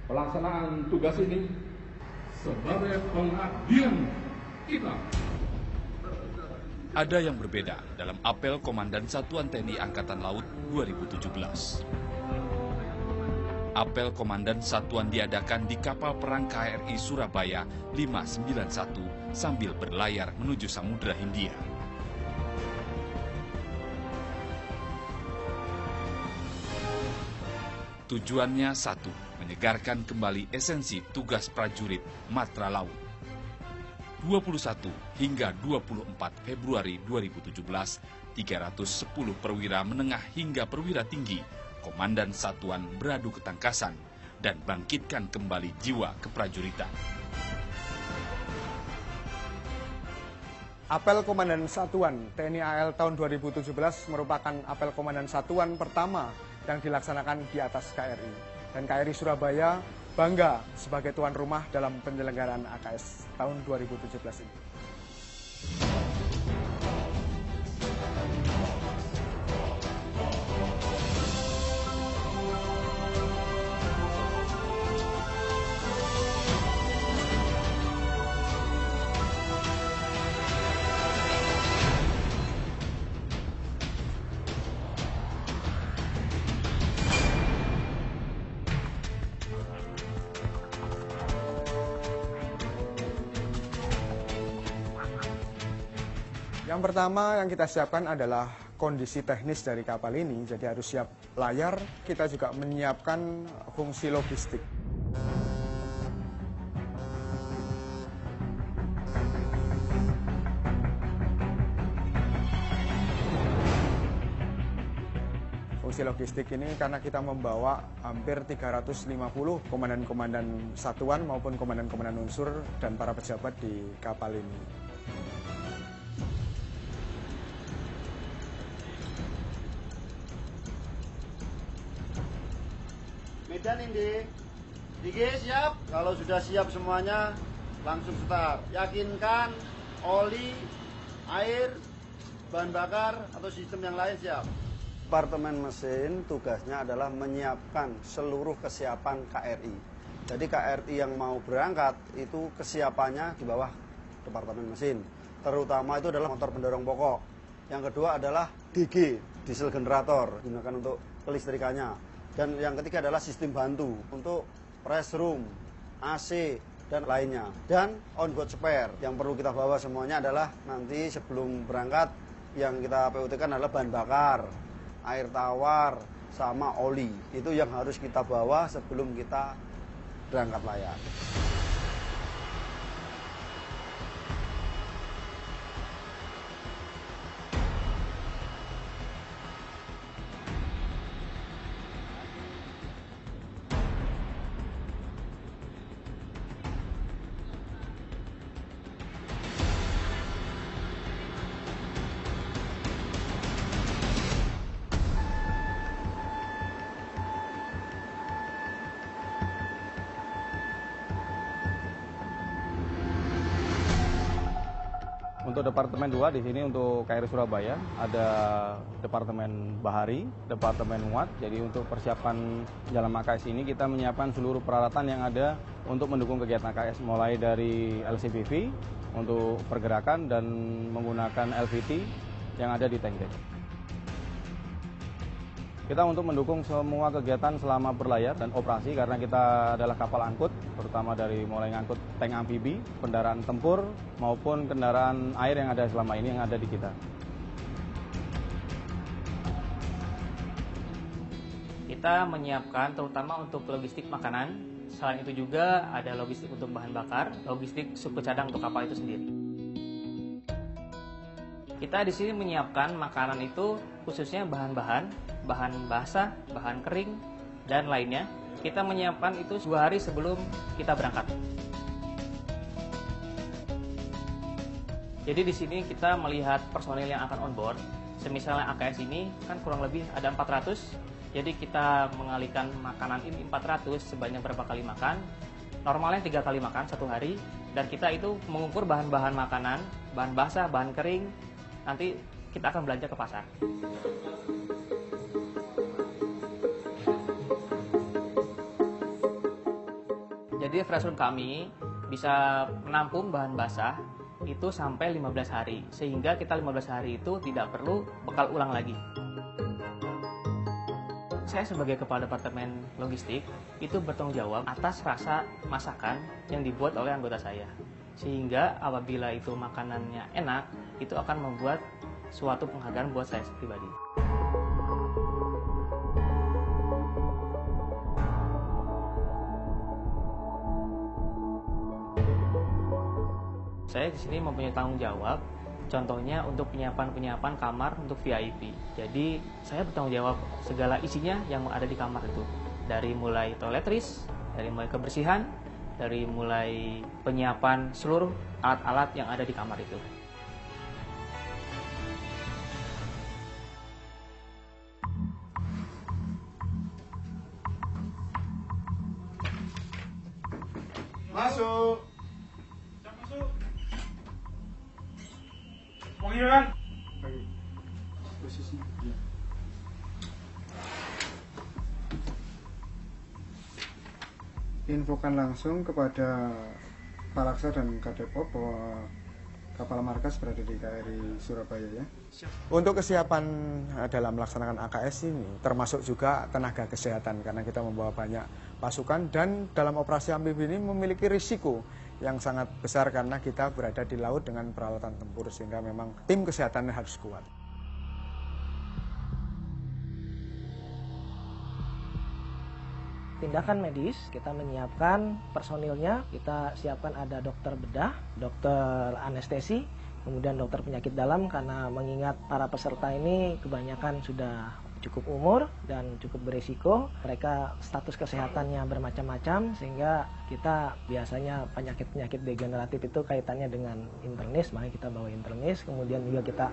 pelaksanaan tugas ini sebagai pengabdian kita. Ada yang berbeda dalam apel Komandan Satuan TNI Angkatan Laut 2017. Apel Komandan Satuan diadakan di kapal perang KRI Surabaya 591 sambil berlayar menuju Samudra Hindia. Tujuannya satu, menyegarkan kembali esensi tugas prajurit Matra Laut. 21 hingga 24 Februari 2017, 310 perwira menengah hingga perwira tinggi, komandan satuan beradu ketangkasan, dan bangkitkan kembali jiwa keprajuritan. Apel Komandan Satuan TNI AL tahun 2017 merupakan apel Komandan Satuan pertama yang dilaksanakan di atas KRI. Dan KRI Surabaya bangga sebagai tuan rumah dalam penyelenggaraan AKS tahun 2017 ini. Yang pertama yang kita siapkan adalah kondisi teknis dari kapal ini, jadi harus siap layar. Kita juga menyiapkan fungsi logistik. Fungsi logistik ini karena kita membawa hampir 350 komandan-komandan satuan maupun komandan-komandan unsur dan para pejabat di kapal ini. Medan ini, Dige siap. Kalau sudah siap semuanya, langsung start. Yakinkan oli, air, bahan bakar atau sistem yang lain siap. Departemen mesin tugasnya adalah menyiapkan seluruh kesiapan KRI. Jadi KRI yang mau berangkat itu kesiapannya di bawah Departemen mesin. Terutama itu adalah motor pendorong pokok. Yang kedua adalah DG, diesel generator, digunakan untuk kelistrikannya. Dan yang ketiga adalah sistem bantu untuk press room, AC, dan lainnya. Dan on-board spare yang perlu kita bawa semuanya adalah nanti sebelum berangkat yang kita PUT-kan adalah bahan bakar, air tawar, sama oli. Itu yang harus kita bawa sebelum kita berangkat layar. Untuk Departemen 2 di sini untuk KRI Surabaya ada Departemen Bahari, Departemen Muat. Jadi untuk persiapan dalam AKS ini kita menyiapkan seluruh peralatan yang ada untuk mendukung kegiatan AKS, mulai dari LCPV untuk pergerakan dan menggunakan LVT yang ada di tank deck. Kita untuk mendukung semua kegiatan selama berlayar dan operasi karena kita adalah kapal angkut, terutama dari mulai ngangkut tank amfibi, kendaraan tempur maupun kendaraan air yang ada selama ini yang ada di kita. Kita menyiapkan terutama untuk logistik makanan, selain itu juga ada logistik untuk bahan bakar, logistik suku cadang untuk kapal itu sendiri. Kita di sini menyiapkan makanan itu khususnya bahan-bahan, bahan basah, bahan kering, dan lainnya. Kita menyiapkan itu 2 hari sebelum kita berangkat. Jadi di sini kita melihat personil yang akan on board. Semisalnya AKS ini kan kurang lebih ada 400. Jadi kita mengalihkan makanan ini 400 sebanyak berapa kali makan. Normalnya 3 kali makan 1 hari. Dan kita itu mengukur bahan-bahan makanan, bahan basah, bahan kering. Nanti kita akan belanja ke pasar. Jadi fresh room kami bisa menampung bahan basah itu sampai 15 hari. Sehingga kita 15 hari itu tidak perlu bekal ulang lagi. Saya sebagai Kepala Departemen Logistik itu bertanggung jawab atas rasa masakan yang dibuat oleh anggota saya. Sehingga apabila itu makanannya enak, itu akan membuat suatu penghargaan buat saya pribadi. Saya di sini mempunyai tanggung jawab, contohnya untuk penyiapan kamar untuk VIP. Jadi saya bertanggung jawab segala isinya yang ada di kamar itu, dari mulai toiletries, dari mulai kebersihan, dari mulai penyiapan seluruh alat-alat yang ada di kamar itu. Masuk. Panggilan. Infokan langsung kepada Pak Laksa dan Kadepop bahwa kapal markas berada di KRI Surabaya ya. Untuk kesiapan dalam melaksanakan AKS ini termasuk juga tenaga kesehatan karena kita membawa banyak pasukan dan dalam operasi amfibi ini memiliki risiko yang sangat besar karena kita berada di laut dengan peralatan tempur sehingga memang tim kesehatannya harus kuat. Tindakan medis, kita menyiapkan personilnya, kita siapkan ada dokter bedah, dokter anestesi, kemudian dokter penyakit dalam karena mengingat para peserta ini kebanyakan sudah cukup umur dan cukup berisiko, mereka status kesehatannya bermacam-macam sehingga kita biasanya penyakit-penyakit degeneratif itu kaitannya dengan internis, makanya kita bawa internis, kemudian juga kita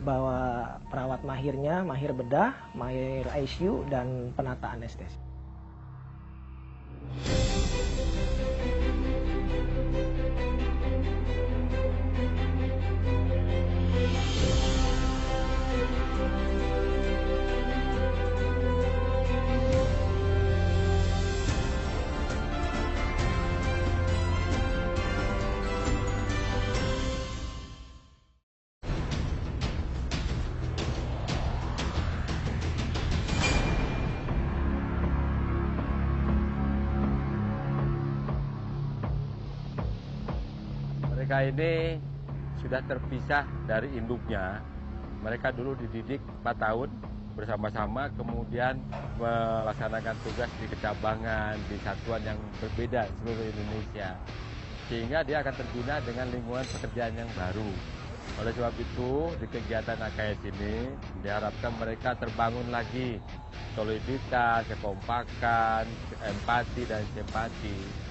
bawa perawat mahirnya, mahir bedah, mahir ICU dan penata anestesi. Mereka ini sudah terpisah dari induknya. Mereka dulu dididik 4 tahun bersama-sama, kemudian melaksanakan tugas di kecabangan, di satuan yang berbeda seluruh Indonesia. Sehingga dia akan terbina dengan lingkungan pekerjaan yang baru. Oleh sebab itu, di kegiatan AKS ini diharapkan mereka terbangun lagi soliditas, kekompakan, empati, dan simpati.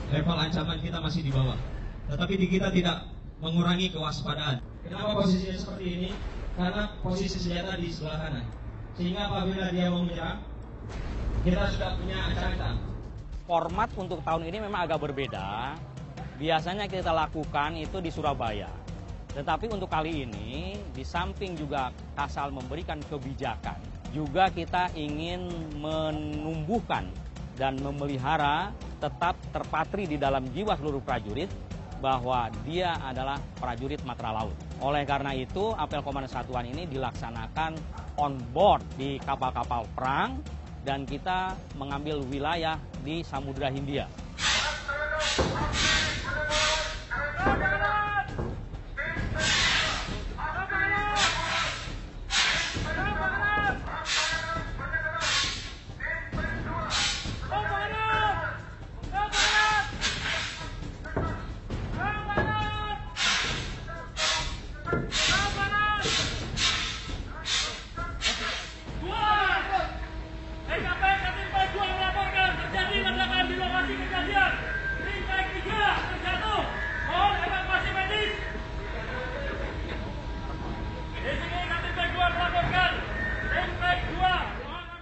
Level ancaman kita masih di bawah, tetapi di kita tidak mengurangi kewaspadaan. Kenapa posisinya seperti ini? Karena posisi senjata di sebelah kanan, sehingga apabila dia mau menyerang, kita sudah punya ancaman. Format untuk tahun ini memang agak berbeda. Biasanya kita lakukan itu di Surabaya, tetapi untuk kali ini di samping juga Kasal memberikan kebijakan, juga kita ingin menumbuhkan dan memelihara tetap terpatri di dalam jiwa seluruh prajurit bahwa dia adalah prajurit Matra Laut. Oleh karena itu, apel komandan satuan ini dilaksanakan on board di kapal-kapal perang dan kita mengambil wilayah di Samudra Hindia.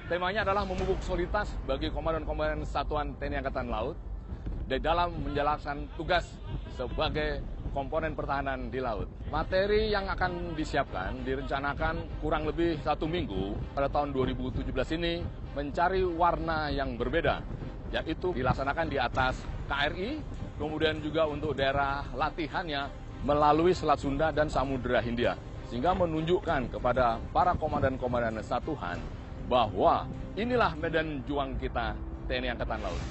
Temanya adalah memupuk soliditas bagi komandan-komandan Satuan TNI Angkatan Laut di dalam menjalankan tugas sebagai komponen pertahanan di laut. Materi yang akan disiapkan direncanakan kurang lebih 1 minggu pada tahun 2017 ini mencari warna yang berbeda, yaitu dilaksanakan di atas KRI, kemudian juga untuk daerah latihannya melalui Selat Sunda dan Samudera Hindia, sehingga menunjukkan kepada para komandan-komandan satuan bahwa inilah medan juang kita TNI Angkatan Laut.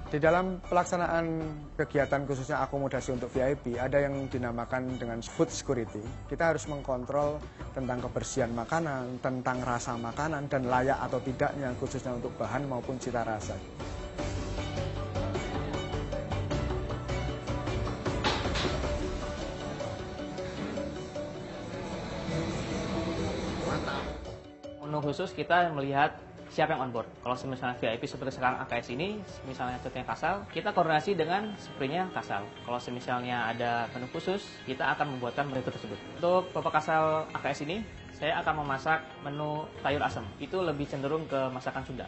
Di dalam pelaksanaan kegiatan khususnya akomodasi untuk VIP, ada yang dinamakan dengan food security. Kita harus mengkontrol tentang kebersihan makanan, tentang rasa makanan, dan layak atau tidaknya khususnya untuk bahan maupun cita rasa. Menu khusus kita melihat siapa yang on board. Kalau misalnya VIP seperti sekarang AKS ini, misalnya contohnya Kasal, kita koordinasi dengan sprintnya Kasal. Kalau misalnya ada menu khusus, kita akan membuatkan menu tersebut. Untuk Bapak Kasal AKS ini, saya akan memasak menu sayur asam. Itu lebih cenderung ke masakan Sunda.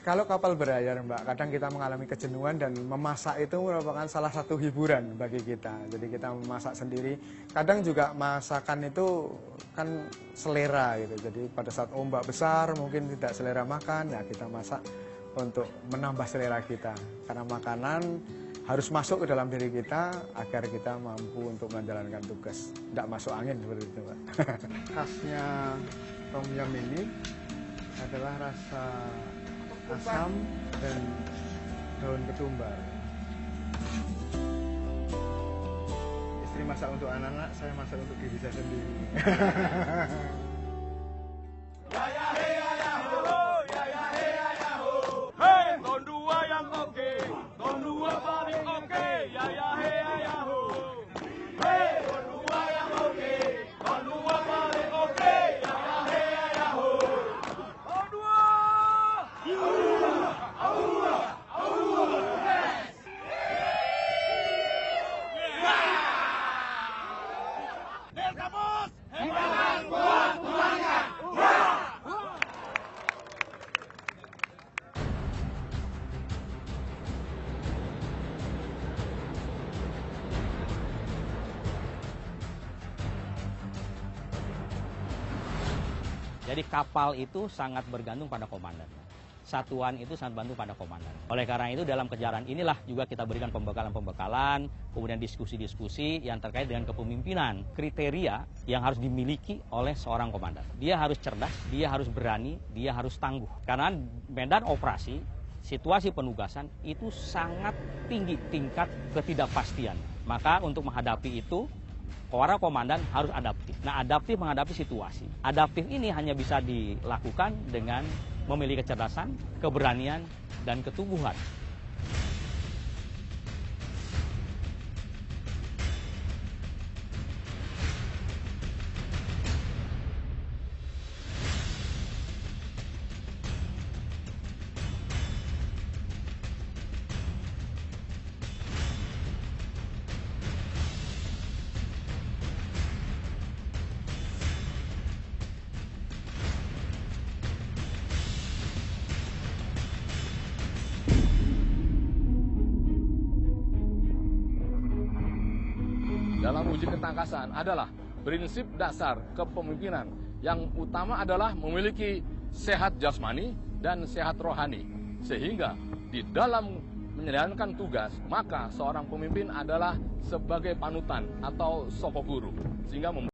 Kalau kapal berlayar, Mbak, kadang kita mengalami kejenuhan dan memasak itu merupakan salah satu hiburan bagi kita. Jadi kita memasak sendiri. Kadang juga masakan itu kan selera gitu. Jadi pada saat ombak besar mungkin tidak selera makan, ya kita masak untuk menambah selera kita. Karena makanan harus masuk ke dalam diri kita agar kita mampu untuk menjalankan tugas. Tidak masuk angin seperti itu, Mbak. Khasnya tom yum ini adalah rasa asam dan daun ketumbar. Istri masak untuk anak-anak, saya masak untuk diri saya sendiri. Hei, tahun 2 yang oke, tahun 2 paling oke, ya ya hei ya ho. Hei, tahun 2 yang oke, tahun 2 paling oke, ya ya hei ya ho. Tahun 2. Jadi kapal itu sangat bergantung pada komandan. Satuan itu sangat bantu pada komandan. Oleh karena itu dalam kejaran inilah juga kita berikan pembekalan-pembekalan, kemudian diskusi-diskusi yang terkait dengan kepemimpinan. Kriteria yang harus dimiliki oleh seorang komandan. Dia harus cerdas, dia harus berani, dia harus tangguh. Karena medan operasi, situasi penugasan itu sangat tinggi tingkat ketidakpastian. Maka untuk menghadapi itu, para komandan harus adaptif. Nah, adaptif menghadapi situasi. Adaptif ini hanya bisa dilakukan dengan memiliki kecerdasan, keberanian, dan ketumbuhan. Dalam uji ketangkasan adalah prinsip dasar kepemimpinan. Yang utama adalah memiliki sehat jasmani dan sehat rohani. Sehingga di dalam menjalankan tugas, maka seorang pemimpin adalah sebagai panutan atau sokoguru. Sehingga